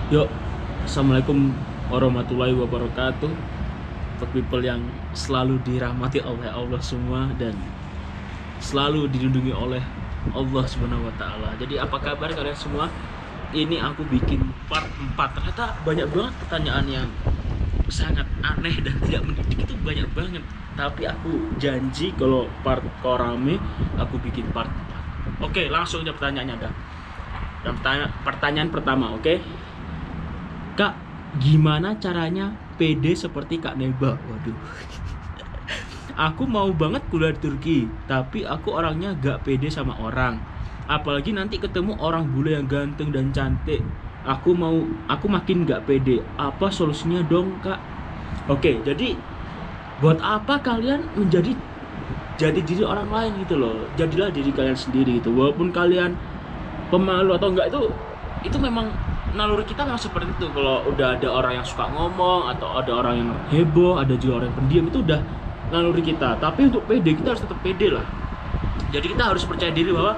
Yuk, assalamualaikum warahmatullahi wabarakatuh. For people yang selalu dirahmati oleh Allah semua dan selalu dilindungi oleh Allah Subhanahu wa taala. Jadi apa kabar kalian semua? Ini aku bikin part 4. Ternyata banyak banget pertanyaan yang sangat aneh dan tidak mendidik, itu banyak banget. Tapi aku janji kalau rame aku bikin part 4. Oke, langsung aja pertanyaannya dah. Dan pertanyaan pertama, oke? Kak, gimana caranya pede seperti Kak Neba? Waduh. Aku mau banget kuliah di Turki, tapi aku orangnya gak pede sama orang. Apalagi nanti ketemu orang bule yang ganteng dan cantik. Aku makin gak pede. Apa solusinya dong, Kak? Oke, jadi buat apa kalian jadi diri orang lain gitu loh. Jadilah diri kalian sendiri gitu. Walaupun kalian pemalu atau enggak, itu memang naluri kita memang seperti itu. Kalau udah ada orang yang suka ngomong atau ada orang yang heboh, ada juga orang yang pendiam, itu udah naluri kita. Tapi untuk pede, kita harus tetap pede lah. Jadi kita harus percaya diri bahwa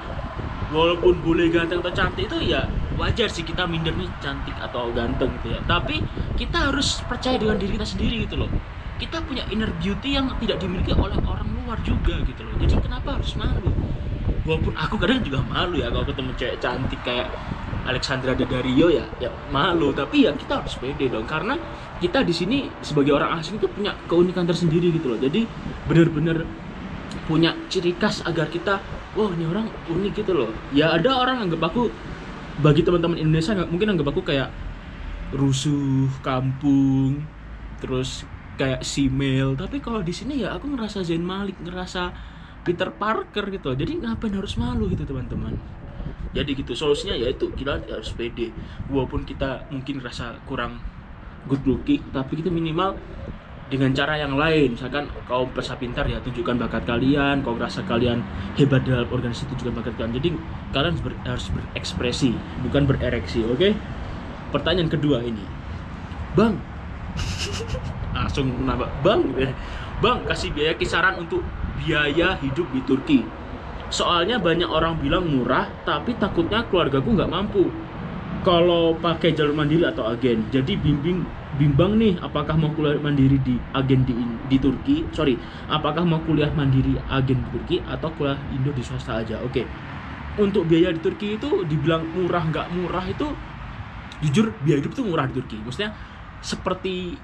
walaupun boleh ganteng atau cantik, itu ya wajar sih kita minder nih cantik atau ganteng gitu ya. Tapi kita harus percaya dengan diri kita sendiri gitu loh. Kita punya inner beauty yang tidak dimiliki oleh orang luar juga gitu loh. Jadi kenapa harus malu? Walaupun aku kadang juga malu ya kalau ketemu cewek cantik kayak Alexandra Daddario, ya malu. Tapi ya kita harus pede dong, karena kita di sini sebagai orang asing itu punya keunikan tersendiri gitu loh. Jadi bener-bener punya ciri khas agar kita, wah ini orang unik gitu loh. Ya ada orang anggap aku, bagi teman-teman Indonesia mungkin anggap aku kayak rusuh kampung, terus kayak simel. Tapi kalau di sini ya aku ngerasa Zayn Malik, ngerasa Peter Parker gitu. Jadi ngapain harus malu gitu teman-teman. Jadi gitu solusinya, yaitu kita harus pede. Walaupun kita mungkin rasa kurang good looking, tapi kita minimal dengan cara yang lain. Misalkan kau merasa pintar, ya tunjukkan bakat kalian. Kau merasa kalian hebat dalam organisasi, tunjukkan bakat kalian. Jadi kalian harus berekspresi, bukan berereksi. Oke? Pertanyaan kedua ini, Bang, langsung nambah Bang gitu ya. Bang, kasih biaya kisaran untuk biaya hidup di Turki. Soalnya banyak orang bilang murah, tapi takutnya keluargaku nggak mampu kalau pakai jalur mandiri atau agen. Jadi bimbang nih, apakah mau kuliah mandiri di agen di Turki, apakah mau kuliah mandiri agen di Turki atau kuliah Indo di swasta aja. Oke, untuk biaya di Turki itu dibilang murah nggak murah, itu jujur biaya hidup itu murah di Turki, maksudnya seperti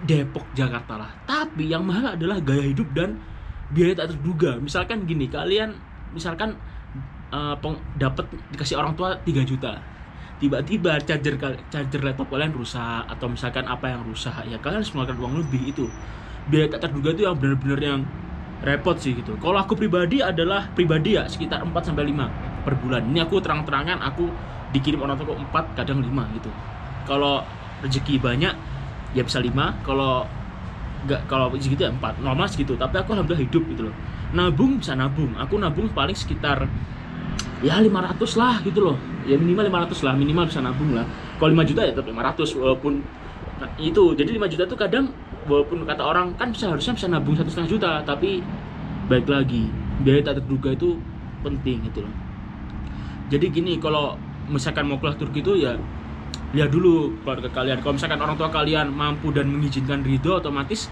Depok, Jakarta lah. Tapi yang mahal adalah gaya hidup dan biaya tak terduga. Misalkan gini, kalian misalkan dapat dikasih orang tua 3 juta, tiba-tiba charger laptop kalian rusak, atau misalkan apa yang rusak, ya kalian harus mengeluarkan uang lebih. Itu biaya tak terduga, itu yang benar-benar yang repot sih gitu. Kalau aku pribadi ya sekitar 4 sampai 5 per bulan. Ini aku terang-terangan, aku dikirim orang tua 4, kadang 5 gitu. Kalau rezeki banyak ya bisa 5, kalau segitu ya 4, normal segitu. Tapi aku alhamdulillah hidup gitu loh. Nabung bisa nabung, aku nabung paling sekitar ya 500 lah gitu loh. Ya minimal 500 lah, minimal bisa nabung lah. Kalau 5 juta ya tetap 500, walaupun itu. Jadi 5 juta tuh kadang, walaupun kata orang kan harusnya bisa nabung 1,5 juta, tapi baik lagi, biaya tak terduga itu penting gitu loh. Jadi gini, kalau misalkan mau kuliah Turki itu ya lihat dulu keluarga kalian. Kalau misalkan orang tua kalian mampu dan mengizinkan, ridho, otomatis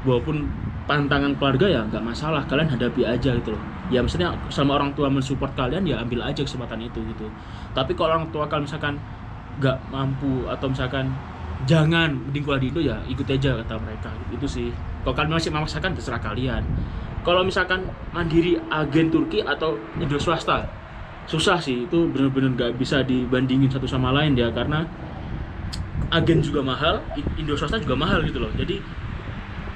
walaupun pantangan keluarga ya nggak masalah, kalian hadapi aja gitu loh. Ya maksudnya sama orang tua mensupport kalian, ya ambil aja kesempatan itu gitu. Tapi kalau orang tua kalian misalkan nggak mampu, atau misalkan jangan, mending kuliah di Indo, ya ikut aja kata mereka gitu sih. Kalau kalian masih memaksakan, terserah kalian. Kalau misalkan mandiri agen Turki atau Indo swasta, susah sih, itu bener-bener nggak bisa dibandingin satu sama lain ya, karena agen juga mahal, Indo swasta juga mahal gitu loh. Jadi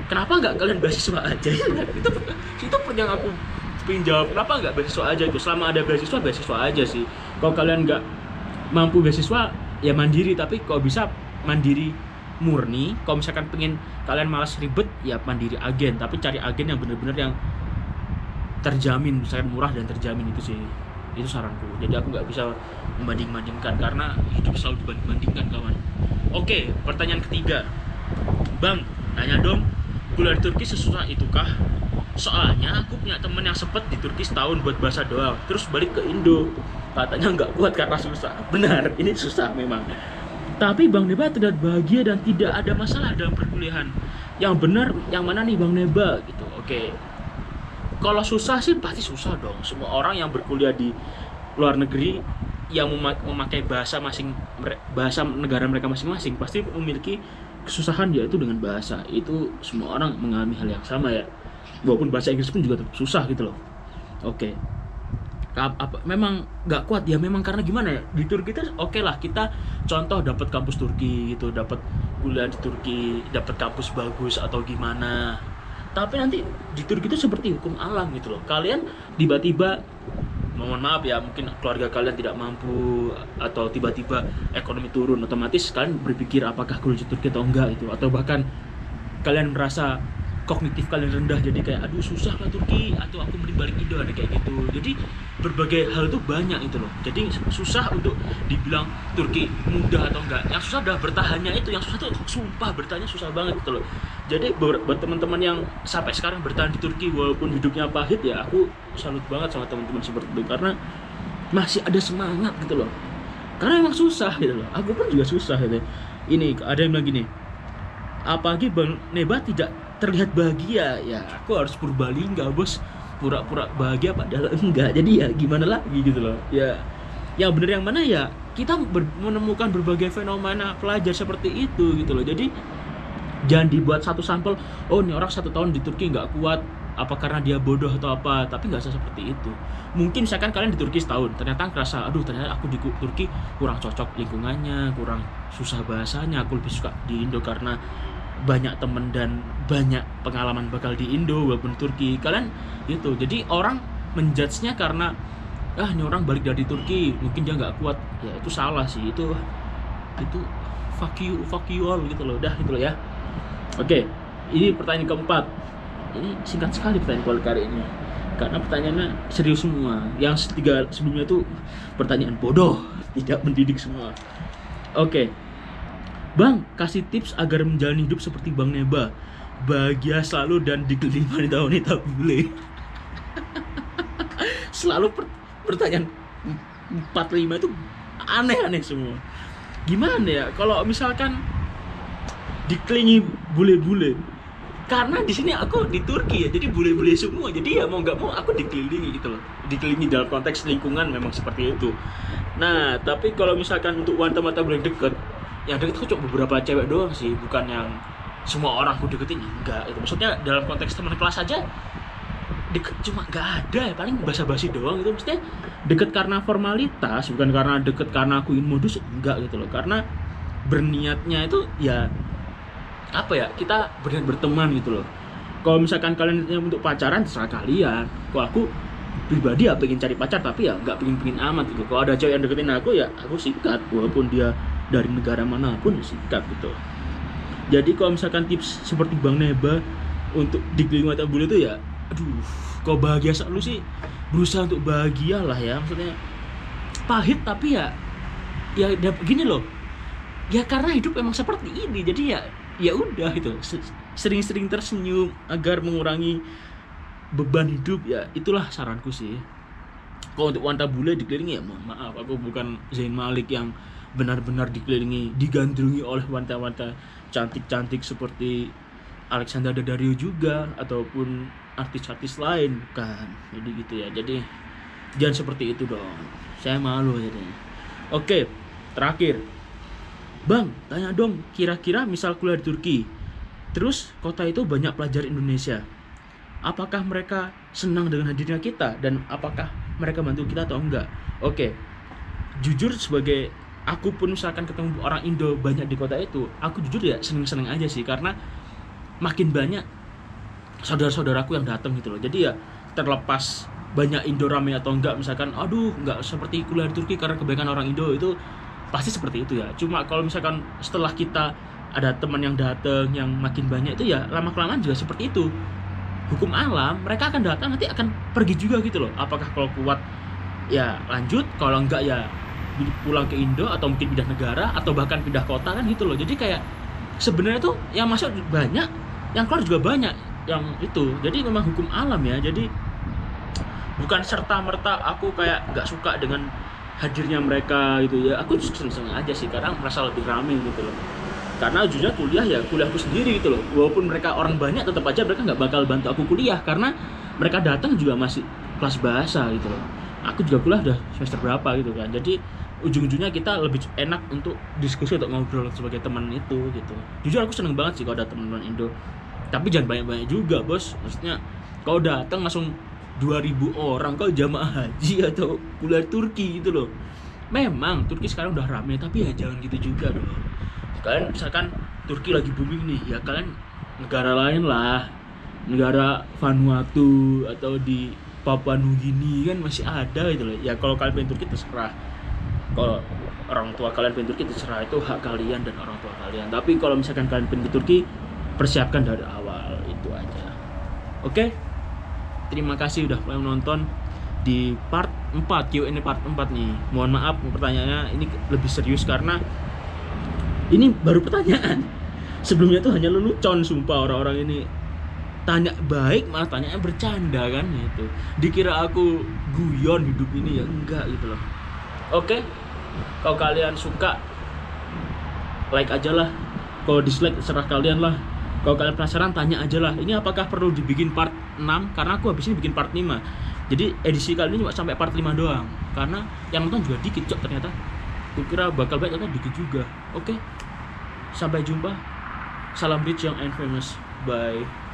kenapa nggak kalian beasiswa aja? itu yang aku pengen jawab, kenapa nggak beasiswa aja itu. Selama ada beasiswa aja sih. Kalau kalian nggak mampu beasiswa, ya mandiri. Tapi kalau bisa mandiri murni. Kalau misalkan pengen kalian malas ribet, ya mandiri agen. Tapi cari agen yang bener-bener yang terjamin, misalkan murah dan terjamin. Itu sih, itu saranku. Jadi aku nggak bisa membanding-bandingkan, karena hidup selalu dibanding-bandingkan kawan. Oke, pertanyaan ketiga, Bang, tanya dong, kuliah di Turki sesusah itukah? Soalnya aku punya temen yang sempet di Turki setahun buat bahasa doang, terus balik ke Indo, katanya nggak kuat karena susah. Benar, ini susah memang. Tapi Bang Neba terlihat bahagia dan tidak ada masalah dalam perkuliahan. Yang benar yang mana nih Bang Neba gitu. Oke. Kalau susah sih pasti susah dong. Semua orang yang berkuliah di luar negeri yang memakai bahasa negara mereka masing-masing pasti memiliki kesusahan, yaitu dengan bahasa. Itu semua orang mengalami hal yang sama ya. Walaupun bahasa Inggris pun juga susah gitu loh. Oke. Memang nggak kuat ya, memang karena gimana ya, di Turki itu oke lah, kita contoh dapat kampus Turki gitu, dapat kuliah di Turki, dapat kampus bagus atau gimana. Tapi nanti di Turki itu seperti hukum alam gitu loh, kalian tiba-tiba, mohon maaf ya, mungkin keluarga kalian tidak mampu atau tiba-tiba ekonomi turun, otomatis kalian berpikir apakah kuliah di Turki atau enggak itu, atau bahkan kalian merasa kognitif kalian rendah, jadi kayak aduh susah lah Turki, atau aku mending balik Indo, ada kayak gitu. Jadi berbagai hal itu banyak itu loh. Jadi susah untuk dibilang Turki mudah atau enggak. Yang susah adalah bertahannya itu. Yang susah tuh sumpah bertahannya susah banget gitu loh. Jadi buat teman-teman yang sampai sekarang bertahan di Turki walaupun hidupnya pahit ya, aku salut banget sama teman-teman seperti itu, karena masih ada semangat gitu loh. Karena emang susah gitu loh. Aku pun juga susah gitu. Ini ada yang bilang gini, apalagi Bang Neba tidak terlihat bahagia, ya aku harus purbalingga bos, pura-pura bahagia padahal enggak. Jadi ya gimana lagi gitu loh ya, yang bener yang mana ya, kita menemukan berbagai fenomena pelajar seperti itu gitu loh. Jadi jangan dibuat satu sampel, oh ini orang 1 tahun di Turki nggak kuat, apa karena dia bodoh atau apa. Tapi nggak usah seperti itu. Mungkin misalkan kalian di Turki setahun, ternyata ngerasa aduh ternyata aku di Turki kurang cocok lingkungannya, kurang susah bahasanya, aku lebih suka di Indo karena banyak temen dan banyak pengalaman bakal di Indo walaupun Turki. Kalian gitu, jadi orang menjudge-nya karena ini orang balik dari Turki mungkin dia nggak kuat, ya itu salah sih. Itu fuck you all gitu loh, dah gitu loh ya. Oke, ini pertanyaan keempat. Ini singkat sekali pertanyaan kali ini karena pertanyaannya serius semua. Yang 3 sebelumnya tuh pertanyaan bodoh, tidak mendidik semua. Oke. Bang, kasih tips agar menjalani hidup seperti Bang Neba, bahagia selalu dan dikelilingi wanita-wanita bule. Selalu pertanyaan 4-5 itu aneh-aneh semua. Gimana ya kalau misalkan dikelilingi bule-bule? Karena di sini aku di Turki ya, jadi bule-bule semua. Jadi ya mau nggak mau aku dikelilingi gitu loh. Dikelilingi dalam konteks lingkungan memang seperti itu. Nah, tapi kalau misalkan untuk wanita-wanita bule deket, yang deket tuh cuma beberapa cewek doang sih, bukan yang semua orang aku deketin, enggak itu. Maksudnya dalam konteks teman kelas aja deket cuma nggak ada ya, paling basa-basi doang itu. Maksudnya deket karena formalitas, bukan karena deket karena aku ingin modus, enggak gitu loh. Karena berniatnya itu ya apa ya, kita berniat berteman gitu loh. Kalau misalkan kalian untuk pacaran terserah kalian. Kalau aku pribadi ya pengen cari pacar, tapi ya nggak pengen amat gitu. Kalau ada cewek yang deketin aku ya aku sikat, walaupun dia dari negara manapun sikat gitu. Jadi kalau misalkan tips seperti Bang Neba untuk dikelilingi wanita bule itu ya, aduh, kalau bahagia selalu sih berusaha untuk bahagia lah ya. Maksudnya pahit tapi ya gini loh. Ya karena hidup emang seperti ini, jadi ya udah gitu. Sering-sering tersenyum agar mengurangi beban hidup ya, itulah saranku sih. Kalau untuk wanita bule dikelilingi ya mohon maaf, aku bukan Zain Malik yang benar-benar dikelilingi, digandrungi oleh wanita-wanita cantik-cantik seperti Alexandra Daddario juga ataupun artis-artis lain, bukan. Jadi gitu ya. Jadi jangan seperti itu dong. Saya malu jadinya. Oke, terakhir. Bang, tanya dong, kira-kira misal kuliah di Turki, terus kota itu banyak pelajar Indonesia, apakah mereka senang dengan hadirnya kita dan apakah mereka bantu kita atau enggak? Oke, jujur sebagai aku pun misalkan ketemu orang Indo banyak di kota itu, aku jujur ya seneng-seneng aja sih, karena makin banyak saudara-saudaraku yang datang gitu loh. Jadi ya terlepas banyak Indo rame atau enggak, misalkan aduh enggak seperti kuliah di Turki karena kebanyakan orang Indo, itu pasti seperti itu ya. Cuma kalau misalkan setelah kita ada teman yang datang yang makin banyak, itu ya lama-kelamaan juga seperti itu. Hukum alam, mereka akan datang nanti akan pergi juga gitu loh. Apakah kalau kuat ya lanjut, kalau enggak ya pulang ke Indo atau mungkin pindah negara atau bahkan pindah kota kan gitu loh. Jadi kayak sebenarnya tuh yang masuk banyak, yang keluar juga banyak yang itu. Jadi memang hukum alam ya. Jadi bukan serta merta aku kayak nggak suka dengan hadirnya mereka gitu ya, aku seneng aja sih karena merasa lebih rame gitu loh. Karena jujurnya kuliah ya kuliahku sendiri gitu loh, walaupun mereka orang banyak tetap aja mereka nggak bakal bantu aku kuliah karena mereka datang juga masih kelas bahasa gitu loh. Aku juga kuliah udah semester berapa gitu kan, jadi ujung-ujungnya kita lebih enak untuk diskusi, untuk ngobrol sebagai teman itu gitu. Jujur aku seneng banget sih kalau ada teman-teman Indo, tapi jangan banyak-banyak juga bos. Maksudnya kau datang langsung 2000 orang kau jamaah haji atau kuliah Turki gitu loh. Memang Turki sekarang udah rame, tapi ya jangan gitu juga dong. Kalian misalkan Turki lagi booming nih, ya kalian negara lain lah, negara Vanuatu atau di Papua Nugini kan masih ada gitu loh. Ya kalau kalian pengen Turki terserah, kalau orang tua kalian pengen Turki terserah, itu hak kalian dan orang tua kalian. Tapi kalau misalkan kalian pengen ke Turki, persiapkan dari awal, itu aja. Oke? Terima kasih udah mulai menonton di part 4 Q&A part 4 nih. Mohon maaf pertanyaannya ini lebih serius karena ini baru pertanyaan. Sebelumnya tuh hanya lelucon, sumpah orang-orang ini tanya baik malah tanyanya bercanda kan gitu. Dikira aku guyon hidup ini, ya enggak gitu loh. Oke? Kalau kalian suka like aja lah. Kalau dislike serah kalian lah. Kalau kalian penasaran tanya aja lah, ini apakah perlu dibikin part 6? Karena aku habis ini bikin part 5. Jadi edisi kali ini cuma sampai part 5 doang. Karena yang nonton juga dikit cok ternyata. Kukira bakal banyak ternyata dikit juga. Oke. Sampai jumpa. Salam rich, young and famous. Bye.